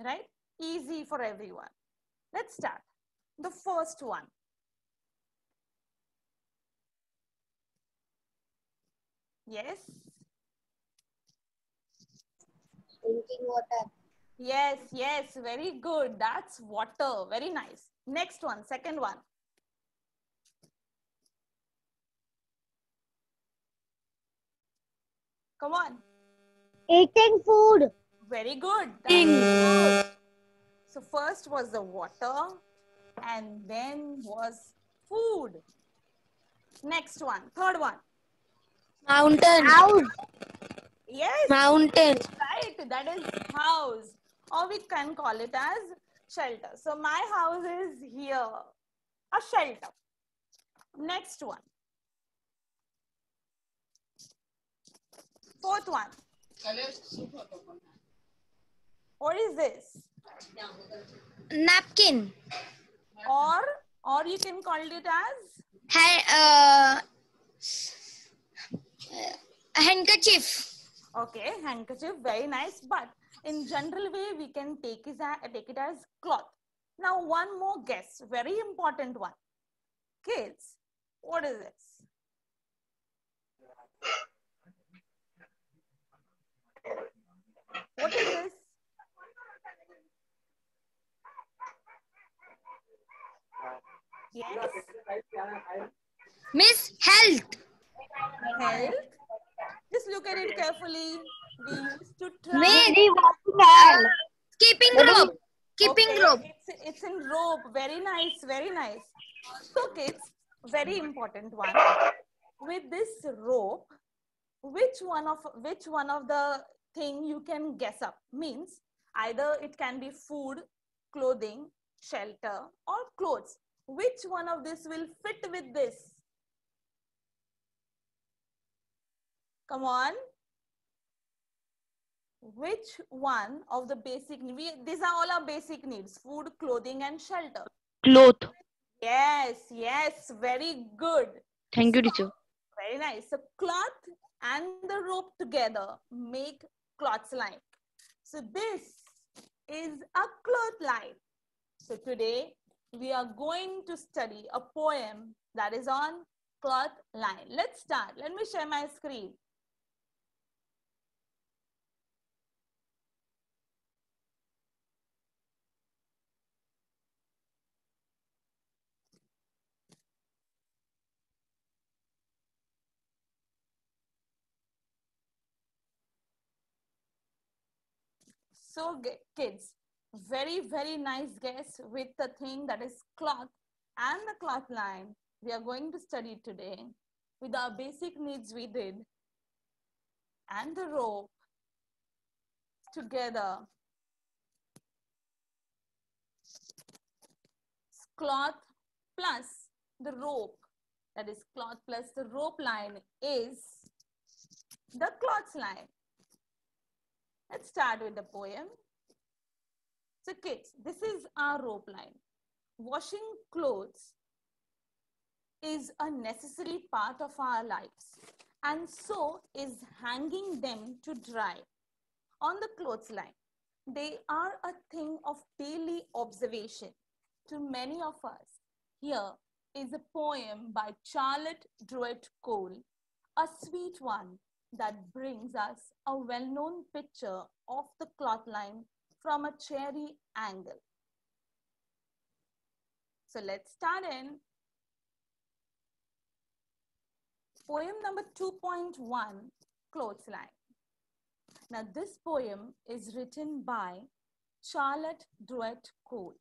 right? Easy for everyone. Let's start. The first one. Yes. Drinking water. Yes, yes, very good. That's water. Very nice. Next one, second one. Come on. Eating food. Very good. That's good. So first was the water and then was food. Next one, third one. Mountain. House. Yes, Mountain. right. That is house. Or we can call it as shelter. So my house is here. A shelter. Next one. Fourth one. What is this? Napkin. Or you can call it as Handkerchief. okay, handkerchief, very nice. But in general way, we can take it as cloth. Now, one more guess, very important one. Kids, what is this? What is this? Yes, Miss Health. health. Just look at it carefully. We used to try. Miss Lady washing hand. Keeping Lady. rope. Keeping Okay, rope. it's in rope. Very nice, very nice. So kids, very important one. With this rope, which one of the thing you can guess up? Means either it can be food, clothing, shelter, or clothes. Which one of this will fit with this? Come on. Which one of the basic needs? These are all our basic needs: food, clothing, and shelter. Cloth. Yes, yes, very good. Thank you, teacher. Very nice. So cloth and the rope together make clothesline. So this is a clothesline. So today we are going to study a poem that is on clothesline. Let's start. Let me share my screen. So kids, very, very nice guess with the thing that is cloth and the cloth line. We are going to study today with our basic needs we did and the rope together. Cloth plus the rope, that is cloth plus the rope line is the clothesline. Let's start with the poem. So kids, this is our rope line. Washing clothes is a necessary part of our lives, and so is hanging them to dry on the clothesline. They are a thing of daily observation to many of us. Here is a poem by Charlotte Druitt Cole, a sweet one that brings us a well-known picture of the clothesline from a cherry angle. So let's start in. Poem number 2.1, Clothesline. Now this poem is written by Charlotte Druitt Cole.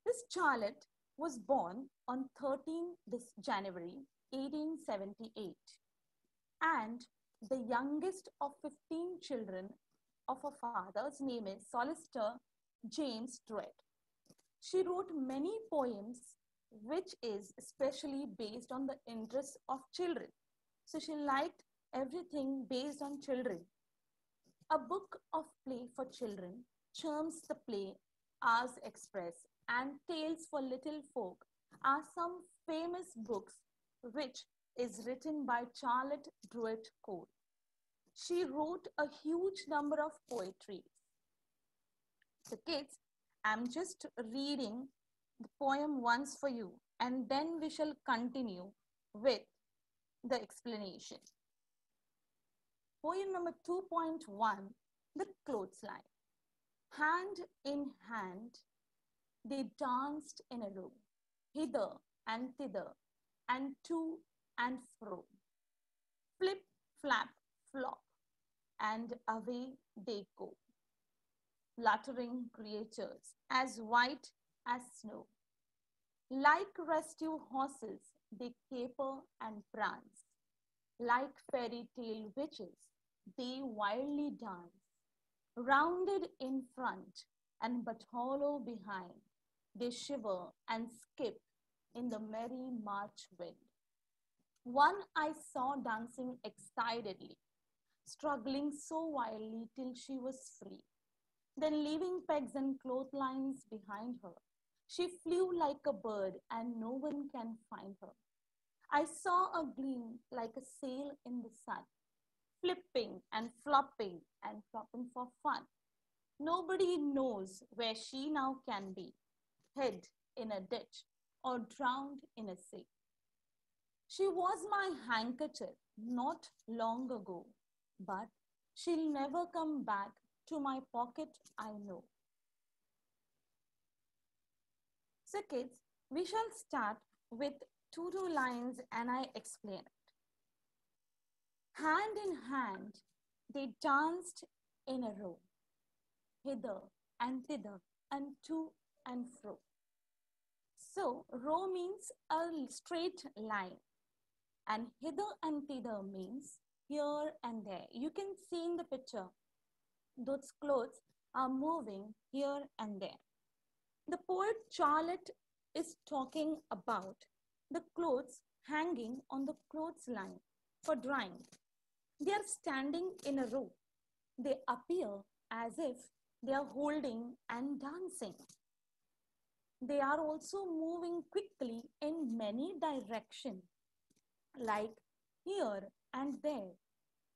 This Charlotte was born on 13th January 1878 and the youngest of 15 children of her father's name is Solicitor James Druitt. She wrote many poems which is especially based on the interests of children. So she liked everything based on children. A book of play for children, Charms the Play, Ours Express, and Tales for Little Folk are some famous books which is written by Charlotte Druitt Cole. She wrote a huge number of poetry. So kids, I'm just reading the poem once for you and then we shall continue with the explanation. Poem number 2.1, The Clothesline. Hand in hand, they danced in a row, hither and thither, and to and fro. Flip, flap, flop, and away they go. Fluttering creatures, as white as snow. Like rescue horses, they caper and prance. Like fairy tale witches, they wildly dance. Rounded in front and but hollow behind, they shiver and skip in the merry March wind. One I saw dancing excitedly, struggling so wildly till she was free. Then leaving pegs and clotheslines behind her, she flew like a bird and no one can find her. I saw a gleam like a sail in the sun, flipping and flopping for fun. Nobody knows where she now can be, hid in a ditch or drowned in a sea. She was my handkerchief not long ago, but she'll never come back to my pocket, I know. So kids, we shall start with two lines and I explain it. Hand in hand, they danced in a row, hither and thither, and to and fro. So, row means a straight line, and hither and thither means here and there. You can see in the picture, those clothes are moving here and there. The poet Charlotte is talking about the clothes hanging on the clothesline for drying. They are standing in a row. They appear as if they are holding and dancing. They are also moving quickly in many directions, like here and there,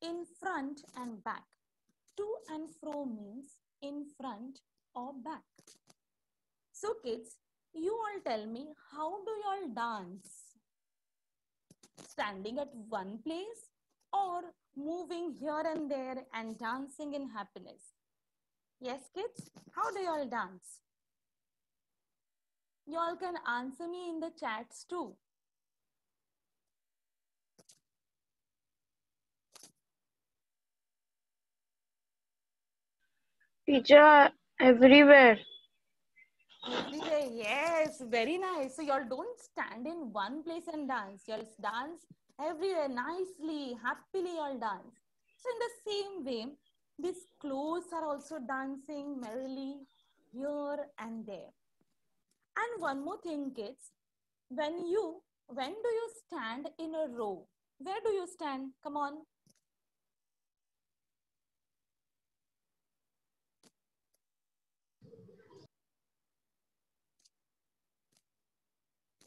in front and back. To and fro means in front or back. So kids, you all tell me, how do you all dance? Standing at one place or moving here and there and dancing in happiness? Yes, kids, how do you all dance? You all can answer me in the chats too. Teacher, everywhere. Everywhere, yes, very nice. So y'all don't stand in one place and dance. Y'all dance everywhere nicely, happily y'all dance. So in the same way, these clothes are also dancing merrily here and there. And one more thing, kids, when do you stand in a row? Where do you stand? Come on.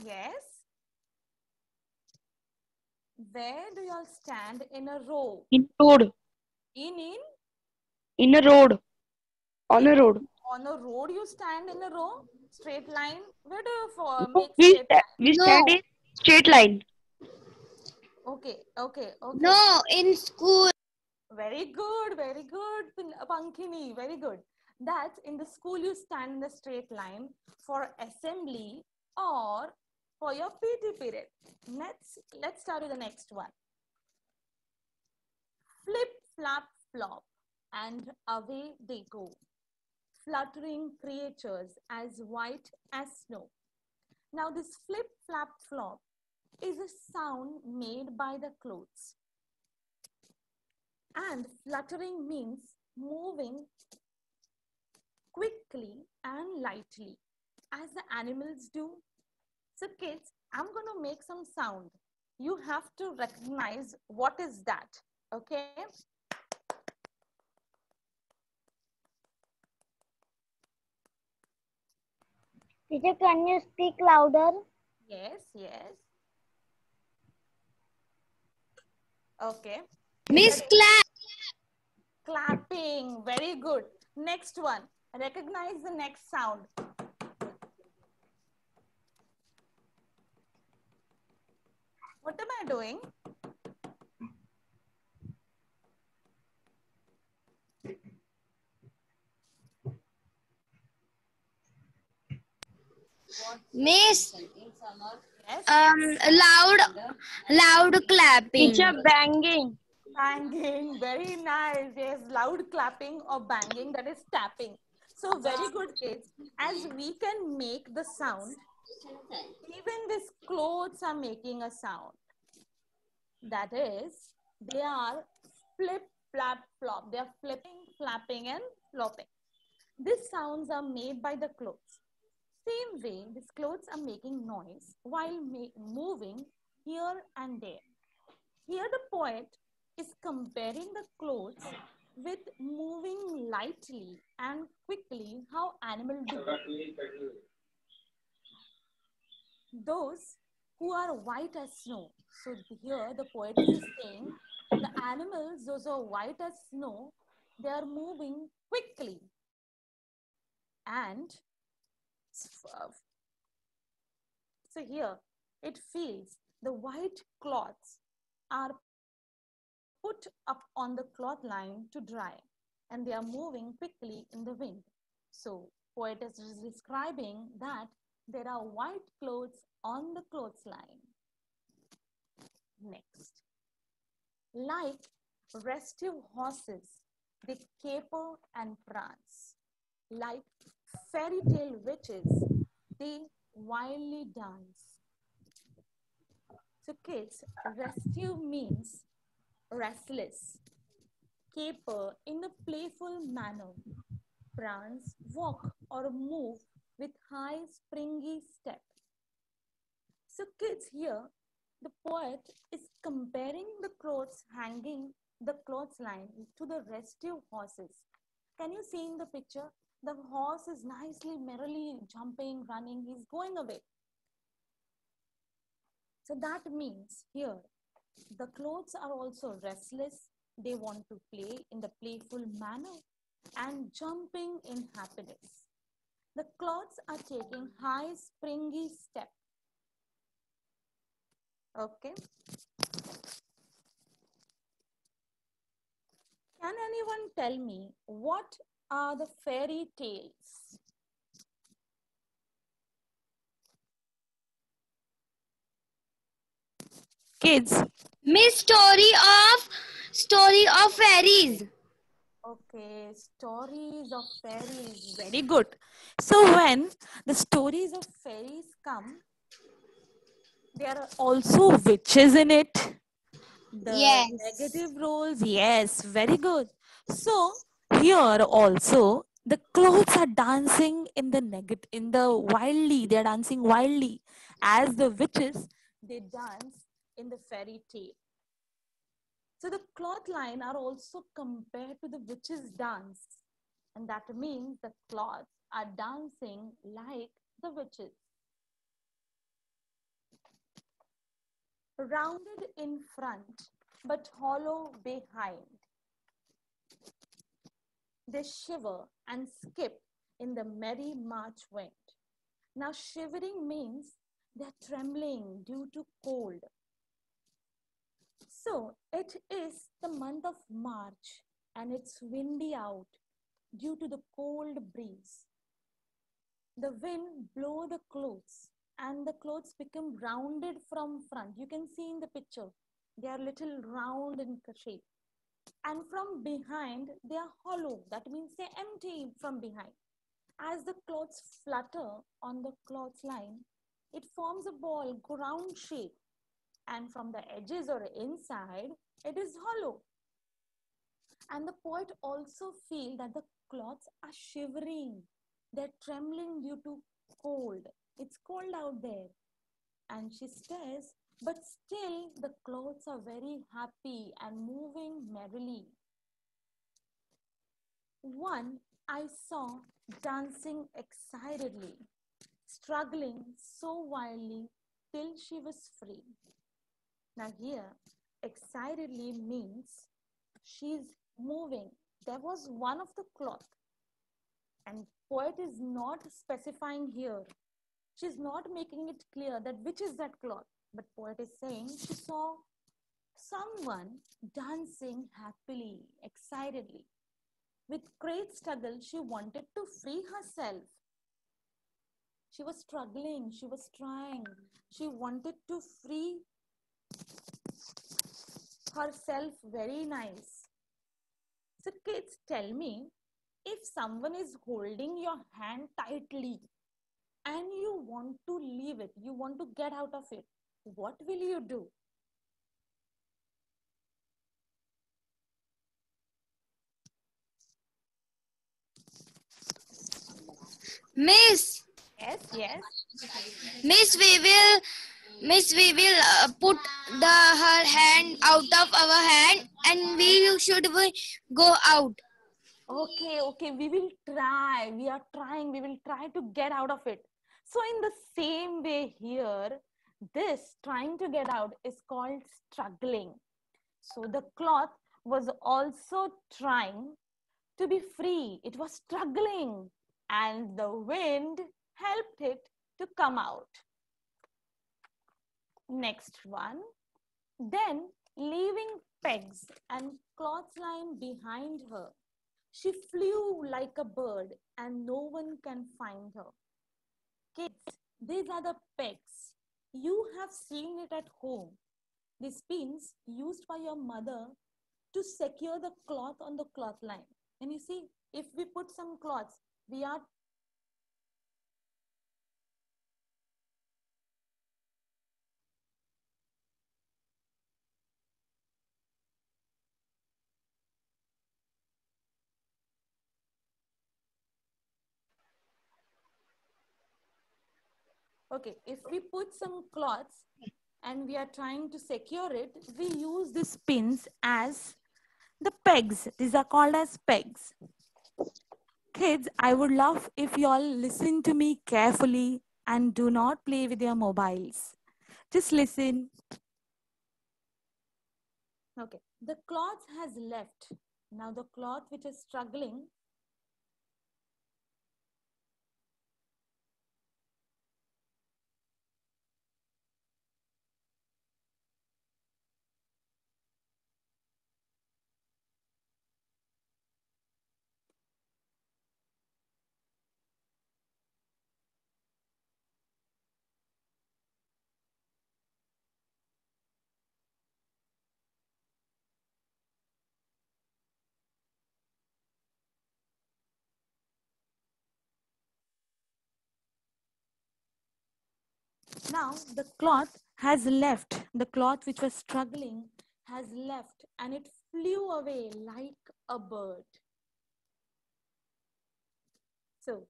Yes. Where do y'all stand in a row? In road. In In a road. On a road. on a road you stand in a row, straight line. Where do you No, make straight line? we stand No, in straight line. Okay. no, in school. Very good, Pankini, very good. That's in the school you stand in a straight line for assembly or for your PT period. Let's start with the next one. Flip, flap, flop, and away they go. Fluttering creatures as white as snow. Now this flip, flap, flop is a sound made by the clothes. And fluttering means moving quickly and lightly as the animals do. So kids, I'm going to make some sound. You have to recognize what is that, okay? Teacher, can you speak louder? Yes. Okay. Is Miss that Clap. clapping? Very good. Next one. Recognize the next sound. What am I doing? Miss, Yes. loud clapping. Teacher, banging. Banging. Very nice. Yes. Loud clapping or banging. That is tapping. So very good, kids. As we can make the sound, even these clothes are making a sound. That is, they are flip, flap, flop. They are flipping, flapping, and flopping. These sounds are made by the clothes. Same way, these clothes are making noise while moving here and there. Here, the poet is comparing the clothes with moving lightly and quickly how animals do. Those who are white as snow. So here the poet is saying the animals, those are white as snow, they are moving quickly. And so here it feels the white cloths are put up on the cloth line to dry and they are moving quickly in the wind. So poet is describing that there are white clothes on the clothesline. Next. Like restive horses, they caper and prance. Like fairy tale witches, they wildly dance. So kids, restive means restless, caper in a playful manner, prance, walk or move with high springy step. So kids here, the poet is comparing the clothes hanging the clothesline to the restive horses. Can you see in the picture? The horse is nicely, merrily jumping, running. He's going away. So that means here, the clothes are also restless. They want to play in the playful manner and jumping in happiness. The clothes are taking high, springy step. Okay. Can anyone tell me what are the fairy tales? Kids. Miss, story of fairies. Okay, stories of fairies. Very good. So when the stories of fairies come, there are also witches in it. The Yes. negative roles, yes, very good. So here also the clothes are dancing in the negative, in the wildly. They are dancing wildly, as the witches they dance in the fairy tale. So the cloth line are also compared to the witches' dance, and that means the cloths are dancing like the witches. Rounded in front, but hollow behind. They shiver and skip in the merry March wind. Now, shivering means they're trembling due to cold. So, it is the month of March and it's windy out due to the cold breeze. The wind blow the clothes and the clothes become rounded from front. You can see in the picture, they are little round in shape. And from behind, they are hollow. That means they're empty from behind. As the clothes flutter on the clothesline, it forms a ball, round shape. And from the edges or inside, it is hollow. And the poet also feel that the cloths are shivering. They're trembling due to cold. It's cold out there. And she stares, but still the clothes are very happy and moving merrily. One I saw dancing excitedly, struggling so wildly till she was free. Now here, excitedly means she's moving. There was one of the cloth. And poet is not specifying here. She's not making it clear that which is that cloth. But poet is saying she saw someone dancing happily, excitedly. With great struggle, she wanted to free herself. She was struggling, she was trying. She wanted to free herself very nice. So, kids, tell me, if someone is holding your hand tightly and you want to leave it, you want to get out of it, what will you do? Miss, Yes, yes. Miss, we will put her hand out of our hand, and we should go out. Okay, okay, we will try. We are trying. We will try to get out of it. So, in the same way here, this trying to get out is called struggling. So, the cloth was also trying to be free. It was struggling, and the wind helped it to come out. Next one. Then, leaving pegs and clothesline behind her, she flew like a bird, and no one can find her. Kids, these are the pegs. You have seen it at home. These pins used by your mother to secure the cloth on the clothesline. And you see, if we put some cloths, we are okay. If we put some cloths and we are trying to secure it, we use these pins as the pegs. These are called as pegs. Kids, I would love if you all listen to me carefully and do not play with your mobiles. Just listen. Okay, the cloth has left. Now the cloth which is struggling. Now the cloth has left. The cloth which was struggling has left and it flew away like a bird. So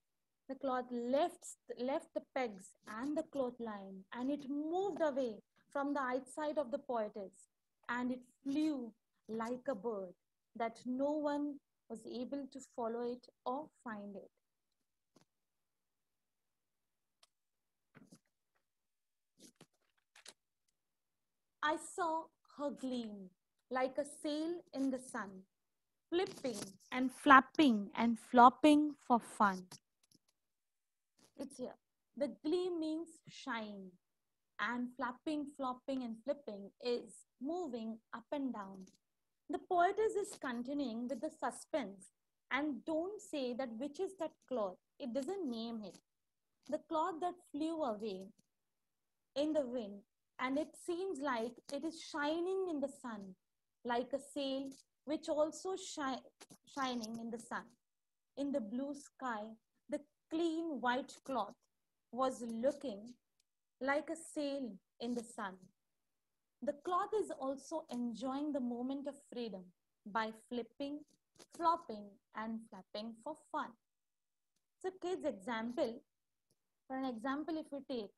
the cloth left the pegs and the clothesline and it moved away from the outside of the poetess and it flew like a bird that no one was able to follow it or find it. I saw her gleam like a sail in the sun, flipping and flapping and flopping for fun. It's here. The gleam means shine, and flapping, flopping, and flipping is moving up and down. The poetess is continuing with the suspense and don't say that which is that cloth. It doesn't name it. The cloth that flew away in the wind and it seems like it is shining in the sun like a sail which also shining in the sun. In the blue sky, the clean white cloth was looking like a sail in the sun. The cloth is also enjoying the moment of freedom by flipping, flopping, and flapping for fun. So, kids, for an example, if we take,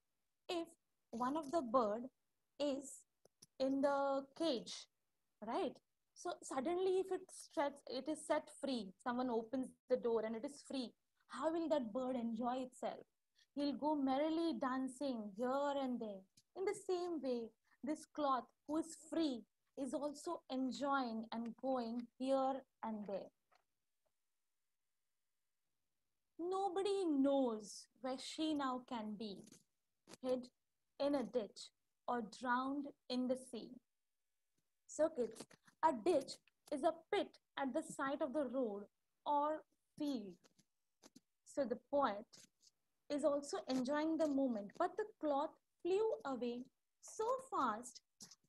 if one of the bird is in the cage, right? So suddenly, if it is set free. Someone opens the door and it is free. How will that bird enjoy itself? He'll go merrily dancing here and there. In the same way, this cloth, who is free, is also enjoying and going here and there. Nobody knows where she now can be, hid in a ditch or drowned in the sea. So kids, a ditch is a pit at the side of the road or field. So the poet is also enjoying the moment, but the cloth flew away so fast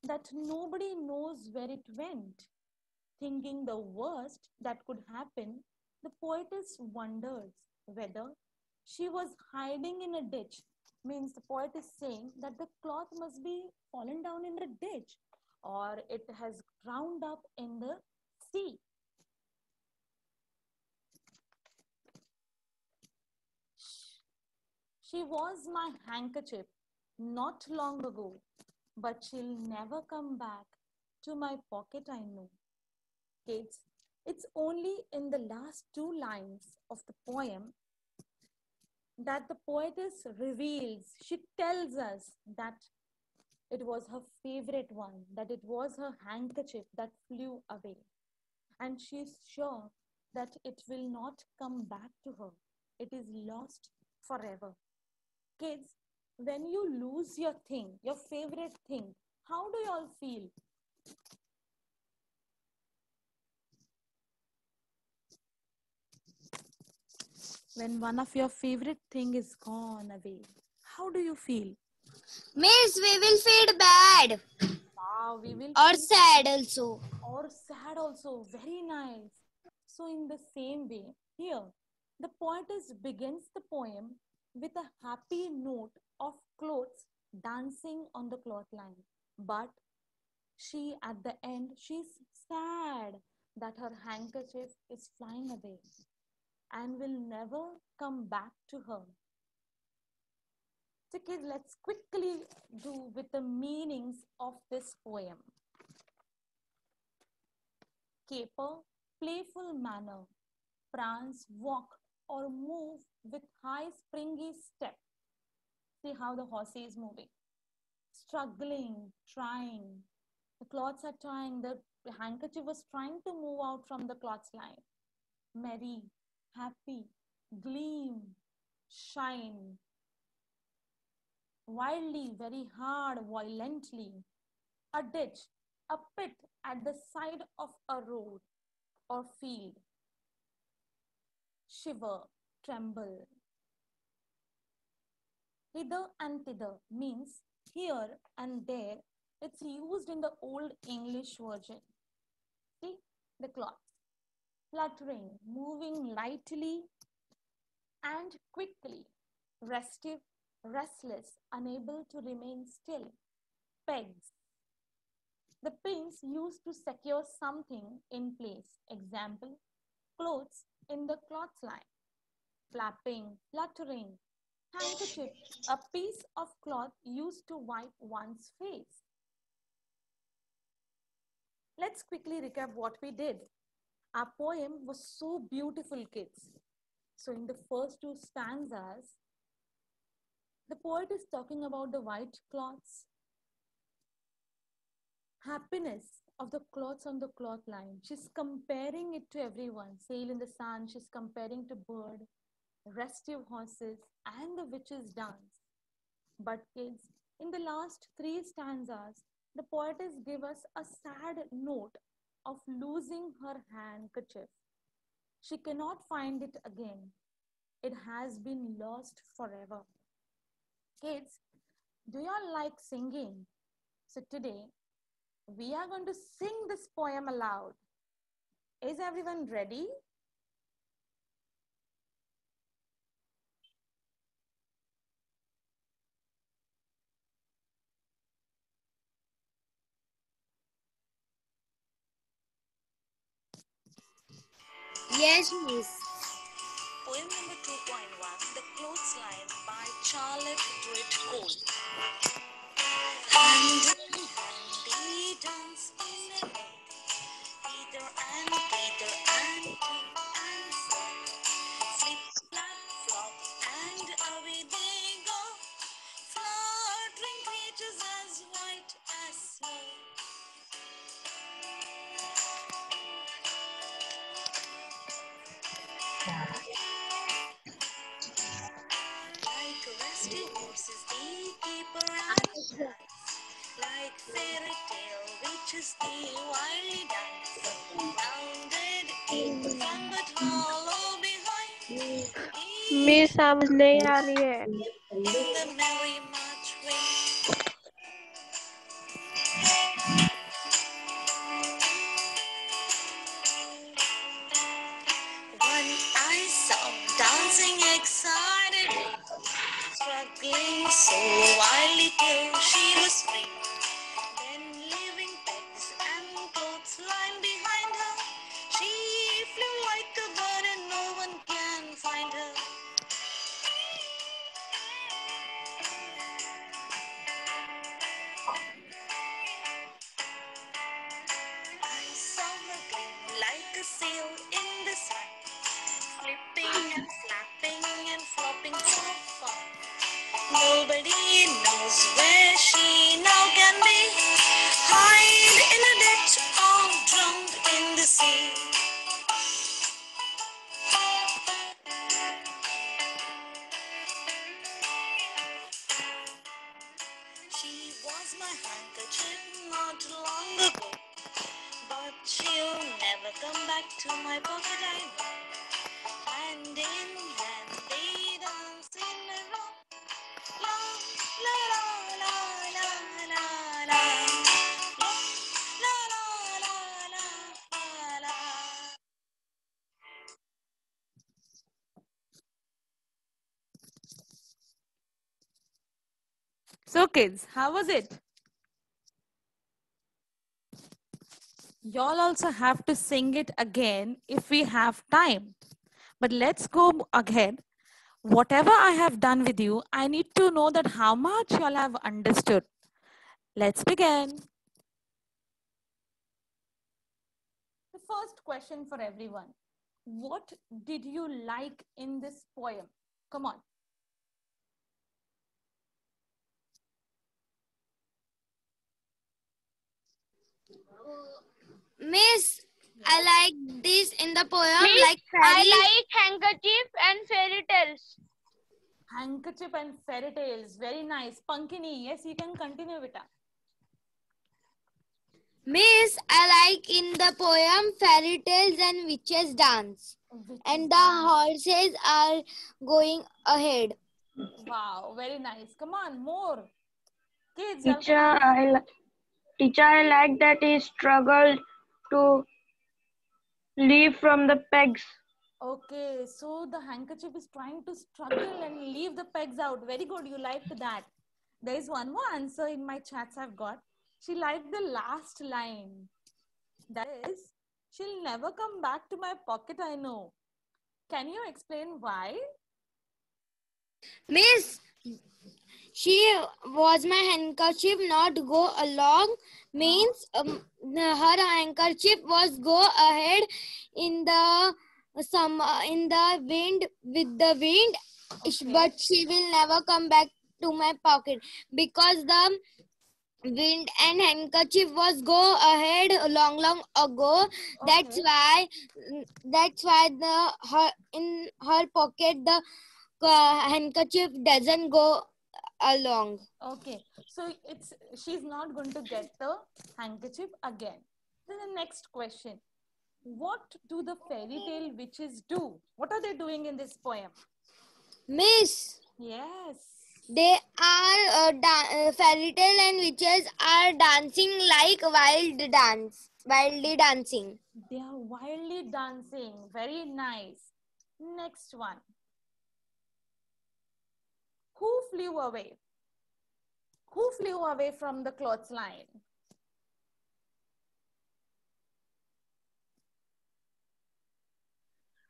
that nobody knows where it went. Thinking the worst that could happen, the poetess wonders whether she was hiding in a ditch. Means the poet is saying that the cloth must be fallen down in a ditch or it has drowned up in the sea. She was my handkerchief not long ago, but she'll never come back to my pocket, I know. Kids, it's only in the last two lines of the poem that the poetess reveals, she tells us that it was her favorite one, that it was her handkerchief that flew away. And she's sure that it will not come back to her. It is lost forever. Kids, when you lose your thing, your favorite thing, how do you all feel? When one of your favorite thing is gone away, how do you feel? Miss, we will feel bad. Wow, we will Or feel sad also. or sad also. Very nice. So in the same way, here, the poetess begins the poem with a happy note of clothes dancing on the clothesline. But she, at the end, she's sad that her handkerchief is flying away and will never come back to her. So kids, let's quickly do with the meanings of this poem. Caper, playful manner, prance, walk, or move with high springy step. See how the horse is moving. Struggling, trying. The cloths are trying. The handkerchief was trying to move out from the cloths line. Merry, happy, gleam, shine. Wildly, very hard, violently. A ditch, a pit at the side of a road or field. Shiver, tremble. Hither and thither means here and there. It's used in the Old English version. See the cloth. Fluttering, moving lightly and quickly. Restive, restless, unable to remain still. Pegs. The pins used to secure something in place. Example, clothes in the clothesline. Flapping, fluttering. Handkerchief, a piece of cloth used to wipe one's face. Let's quickly recap what we did. Our poem was so beautiful, kids. So in the first two stanzas, the poet is talking about the white cloths, happiness of the cloths on the cloth line. She's comparing it to everyone. Sail in the sun, she's comparing to bird, restive horses, and the witches' dance. But kids, in the last three stanzas, the poetess gives us a sad note of losing her handkerchief. She cannot find it again. It has been lost forever. Kids, do you all like singing? So today, we are going to sing this poem aloud. Is everyone ready? Yes, Miss. Poem number 2.1, The Clothesline by Charlotte Druitt Cole. Hand in hand, they dance in a road, Peter and so. Flip, flap, flop, and away they go. Fluttering creatures as white as snow. Like fairy tale reaches the wily dance, rounded in front but hollow behind. Miss समझ नहीं आ रही है. In the merry March wind. One I saw dancing excitedly, struggling so wildly till she was free. Then leaving pegs and clothesline behind her, she flew like a bird and no one can find her. I saw her gleam like a sail in the sun, flipping and flapping and flopping so far. Nobody knows where she now can be, hide in a ditch or drowned in the sea. She was my handkerchief not long ago, but she'll never come back to my pocket, I know. Hand in hand they dance in a row. La la la la la la la. La la la la la la. So kids, how was it? Y'all also have to sing it again if we have time. But let's go ahead. Whatever I have done with you, I need to know that how much y'all have understood. Let's begin. The first question for everyone. What did you like in this poem? Come on. Miss, I like this in the poem. Miss, Like I fairies. like handkerchief and fairy tales. Handkerchief and fairy tales. Very nice. Pankini, yes, you can continue with that. Miss, I like in the poem fairy tales and witches dance. And the horses are going ahead. Wow, very nice. Come on, more. Kids, Teacher, I like that he struggled to leave from the pegs. Okay, so the handkerchief is trying to struggle and leave the pegs out. Very good, you liked that. There is one more answer in my chats I've got. She liked the last line. That is, she'll never come back to my pocket, I know. Can you explain why? Miss, she was my handkerchief not go along means her handkerchief was go ahead in the in the wind with the wind, Okay. but she will never come back to my pocket because the wind and handkerchief was go ahead long ago. That's Okay. why the her in her pocket the handkerchief doesn't go along. Okay, so she's not going to get the handkerchief again. Then the next question. What do the fairy tale witches do? What are they doing in this poem? Miss, Yes. they are fairy tale and witches are dancing like wildly dancing. They are wildly dancing. Very nice. Next one. Who flew away? Who flew away from the clothesline?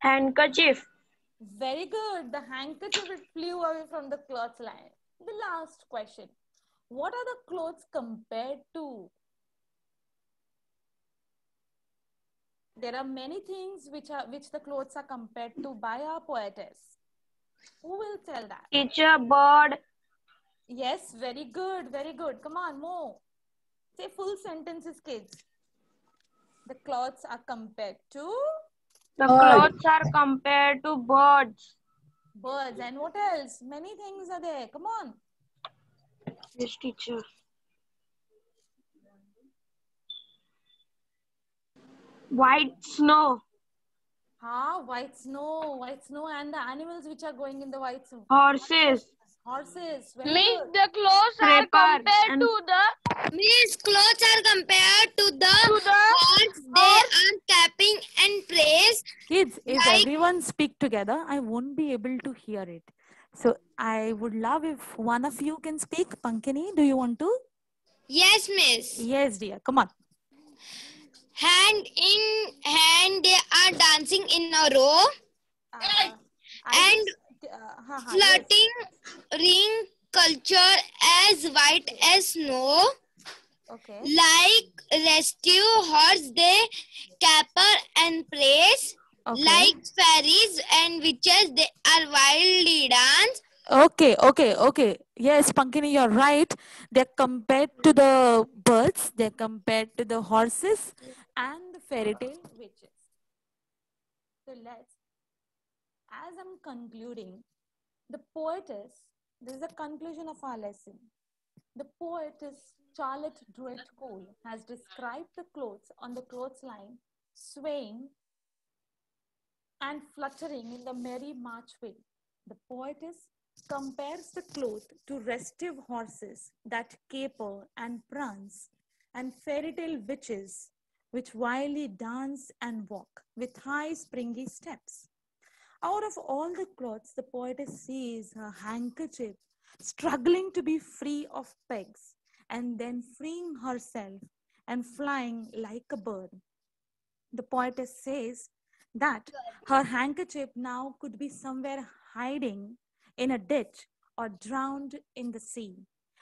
Handkerchief. Very good. The handkerchief flew away from the clothesline. The last question. What are the clothes compared to? There are many things which the clothes are compared to by our poetess. Who will tell that? Teacher, bird. Yes, very good, very good. Come on, more. Say full sentences, kids. The clothes are compared to? The clothes are compared to birds. Birds. And what else? Many things are there. Come on. Yes, teacher. White snow. White snow, and the animals which are going in the white snow. Horses. Horses, very Means good. the clothes are Scraper compared and to the Means clothes are compared to the horse they horse. are capping and praise. Kids, if Like, everyone speak together, I won't be able to hear it. So I would love if one of you can speak. Pankini, do you want to? yes, miss. Yes, dear. Come on. Hand in hand, they are dancing in a row Uh, I and just, yes. flirting ring culture as white as snow. Okay. Like rescue horse, they caper and praise. Okay. Like fairies and witches, they are wildly dance. Okay. Yes, Pankini, you're right. They're compared to the birds, they're compared to the horses and the fairy tale witches. So as I'm concluding, the poetess, this is the conclusion of our lesson. The poetess Charlotte Druitt Cole has described the clothes on the clothesline swaying and fluttering in the merry March wind. The poetess compares the cloth to restive horses that caper and prance, and fairy tale witches which wildly dance and walk with high springy steps. Out of all the clothes, the poetess sees her handkerchief struggling to be free of pegs and then freeing herself and flying like a bird. The poetess says that her handkerchief now could be somewhere hiding in a ditch or drowned in the sea.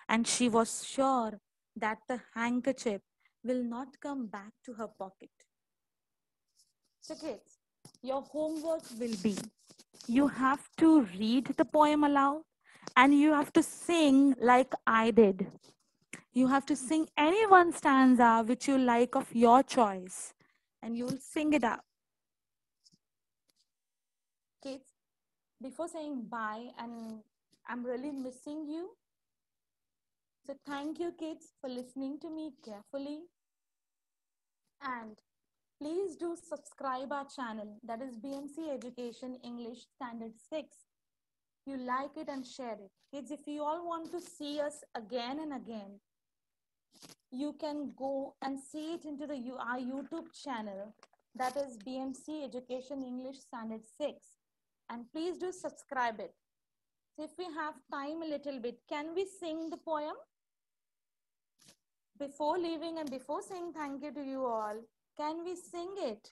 And she was sure that the handkerchief will not come back to her pocket. So, kids, your homework will be you have to read the poem aloud and you have to sing like I did. You have to sing any one stanza which you like of your choice and you'll sing it out. Kids, before saying bye, and I'm really missing you. So thank you, kids, for listening to me carefully. And please do subscribe our channel, that is BMC Education English Standard 6. You like it and share it. Kids, if you all want to see us again and again, you can go and see it into our YouTube channel, that is BMC Education English Standard 6. And please do subscribe it. So if we have time a little bit, can we sing the poem? Before leaving and before saying thank you to you all, can we sing it?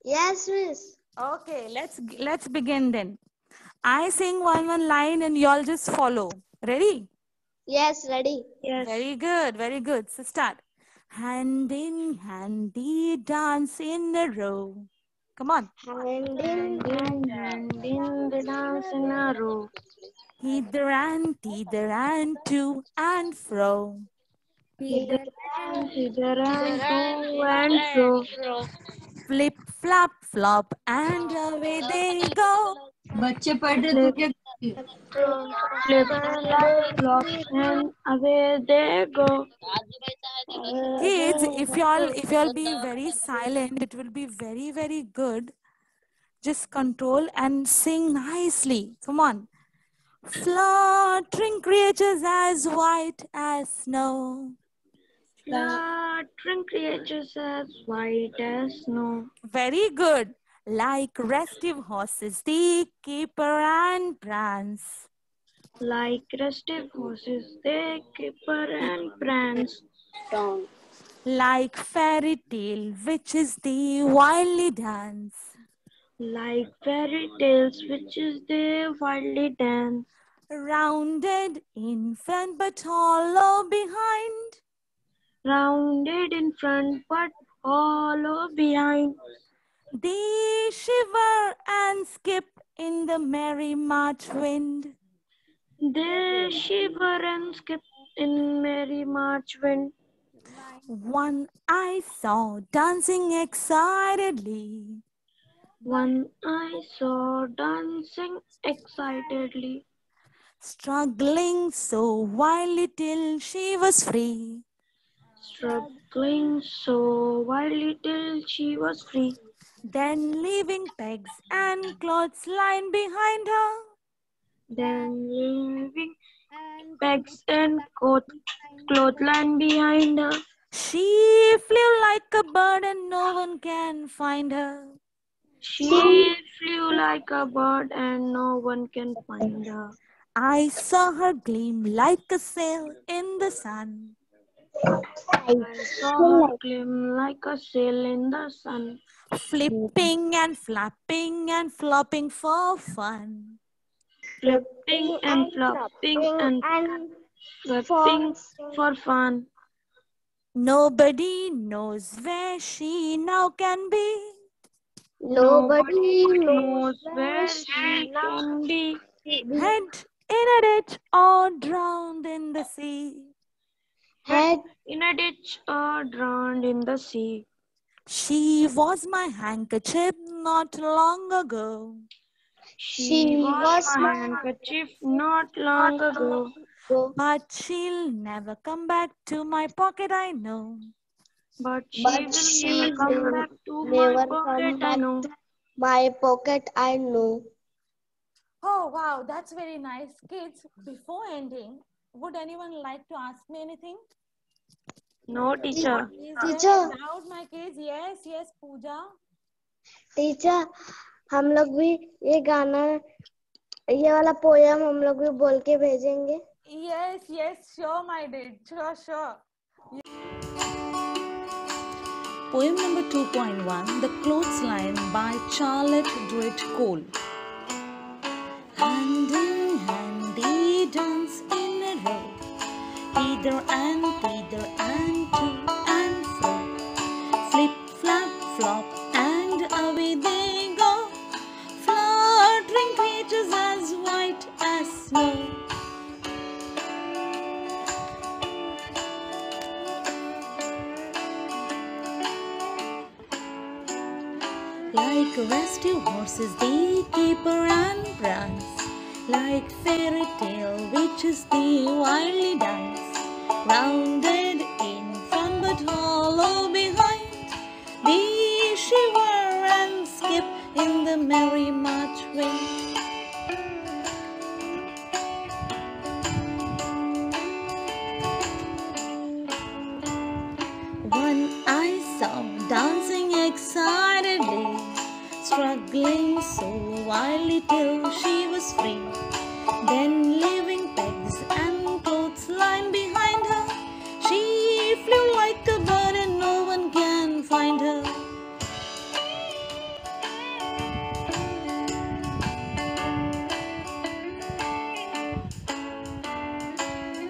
Yes, miss. Okay, let's begin then. I sing one line and you all just follow. Ready? Yes, ready. yes. Very good. So start. Hand in hand, they dance in a row. Come on. Hand in Hand in hand in the dance in a row. Hither and to and fro. Hither and to and fro. Flip, flap, flop, and away they go. बच्चे पढ़ रहे तो Flip, क्या flip, flap, flop, and away they go. Kids, if y'all be very silent, it will be very good. Just control and sing nicely. Come on. Fluttering creatures as white as snow. Fluttering creatures as white as snow. Very good. Like restive horses, they caper and prance. Like restive horses, they caper and prance. Like fairy tale witches, they wildly dance. Like fairy tales, witches they wildly dance. Rounded in front but hollow behind. Rounded in front but hollow behind. They shiver and skip in the merry March wind. They shiver and skip in merry March wind. One I saw dancing excitedly. One I saw dancing excitedly. struggling so wildly till she was free. Struggling so wildly till she was free. Then leaving pegs and clothesline behind her, Then leaving pegs and clothesline behind her. she flew like a bird and no one can find her. She flew like a bird and no one can find her. I saw her gleam like a sail in the sun, I saw her gleam like a sail in the sun. flipping and flapping and flopping for fun. Flipping and flopping and flapping for fun. Nobody knows where she now can be. Nobody Nobody knows knows where where she she now can be. be. Head in a ditch or drowned in the sea. Had In a ditch or drowned in the sea. She was my handkerchief not long ago, She she was was my my handkerchief not long ago. go, but she'll never come back to my pocket, I know. But she but will never she come will back to my never pocket, come I back know. to my pocket. I know. Oh, wow, that's very nice. Kids, before ending, would anyone like to ask me anything? No, teacher. Is teacher very loud, my kids. Yes, yes, Pooja. Teacher हम लोग भी ये गाना ये वाला poem हम लोग भी बोल के भेजेंगे. Yes, yes, sure, my dear. Sure, sure. Poem number 2.1, The Clothesline by Charlotte Druitt Cole. Hand in hand they dance in a row, hither and thither and to and fro. Flip, flap, flop, and away they go, fluttering creatures as white as snow. Like restive horses they caper and prance, like fairy tale witches they wildly dance. Rounded in front but hollow behind, they shiver and skip in the merry march wind. One I saw dancing excitedly, struggling so wildly till she was free. Then leaving pegs and clothesline behind her, she flew like a bird and no one can find her.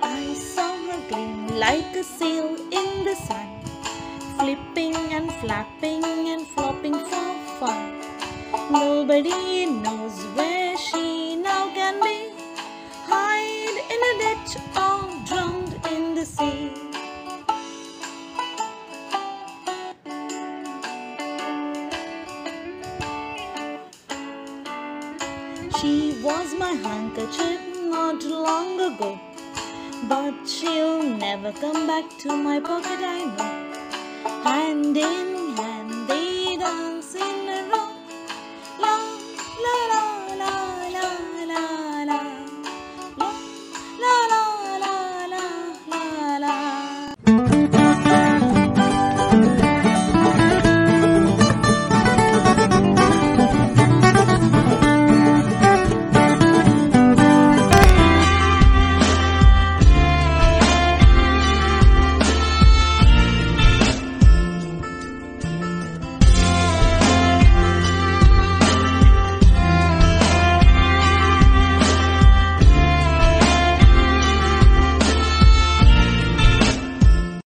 I saw her gleam like a sail in the sun, flipping and flapping and flopping for fun. Nobody knows where she now can be, hide in a ditch or drowned in the sea. She was my handkerchief not long ago, but she'll never come back to my pocket, I know. Hand in